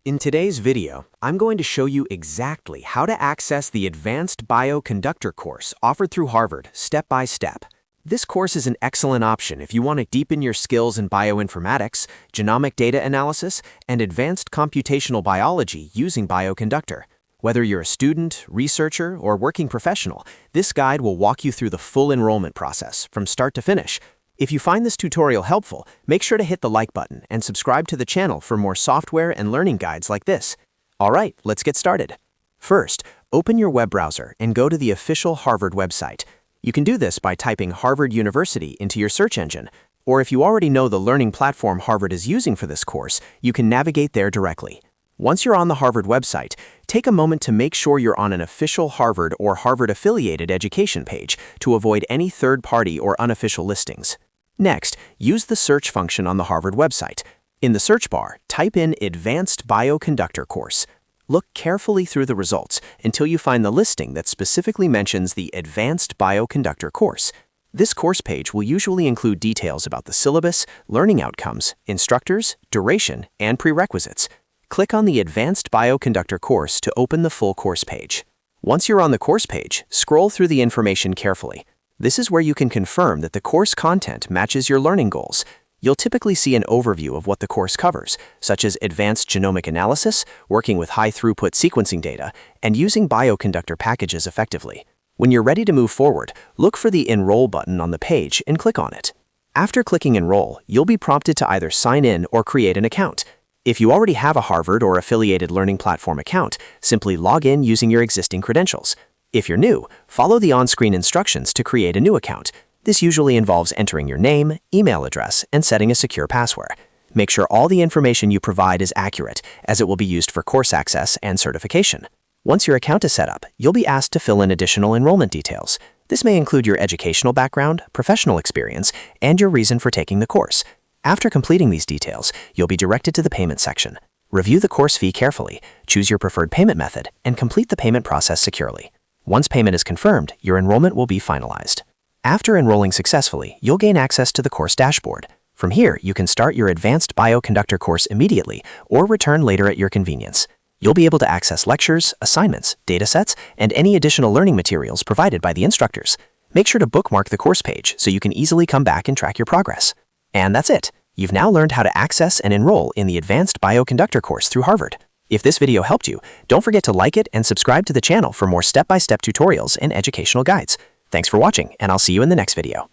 In today's video, I'm going to show you exactly how to access the Advanced Bioconductor course offered through Harvard, step by step. This course is an excellent option if you want to deepen your skills in bioinformatics, genomic data analysis, and advanced computational biology using Bioconductor. Whether you're a student, researcher, or working professional, this guide will walk you through the full enrollment process from start to finish. If you find this tutorial helpful, make sure to hit the like button and subscribe to the channel for more software and learning guides like this. All right, let's get started. First, open your web browser and go to the official Harvard website. You can do this by typing Harvard University into your search engine, or if you already know the learning platform Harvard is using for this course, you can navigate there directly. Once you're on the Harvard website, take a moment to make sure you're on an official Harvard or Harvard-affiliated education page to avoid any third-party or unofficial listings. Next, use the search function on the Harvard website. In the search bar, type in Advanced Bioconductor course. Look carefully through the results until you find the listing that specifically mentions the Advanced Bioconductor course. This course page will usually include details about the syllabus, learning outcomes, instructors, duration, and prerequisites. Click on the Advanced Bioconductor course to open the full course page. Once you're on the course page, scroll through the information carefully. This is where you can confirm that the course content matches your learning goals. You'll typically see an overview of what the course covers, such as advanced genomic analysis, working with high-throughput sequencing data, and using bioconductor packages effectively. When you're ready to move forward, look for the Enroll button on the page and click on it. After clicking Enroll, you'll be prompted to either sign in or create an account. If you already have a Harvard or affiliated learning platform account, simply log in using your existing credentials. If you're new, follow the on-screen instructions to create a new account. This usually involves entering your name, email address, and setting a secure password. Make sure all the information you provide is accurate, as it will be used for course access and certification. Once your account is set up, you'll be asked to fill in additional enrollment details. This may include your educational background, professional experience, and your reason for taking the course. After completing these details, you'll be directed to the payment section. Review the course fee carefully, choose your preferred payment method, and complete the payment process securely. Once payment is confirmed, your enrollment will be finalized. After enrolling successfully, you'll gain access to the course dashboard. From here, you can start your Advanced Bioconductor course immediately or return later at your convenience. You'll be able to access lectures, assignments, datasets, and any additional learning materials provided by the instructors. Make sure to bookmark the course page so you can easily come back and track your progress. And that's it. You've now learned how to access and enroll in the Advanced Bioconductor course through Harvard. If this video helped you, don't forget to like it and subscribe to the channel for more step-by-step tutorials and educational guides. Thanks for watching, and I'll see you in the next video.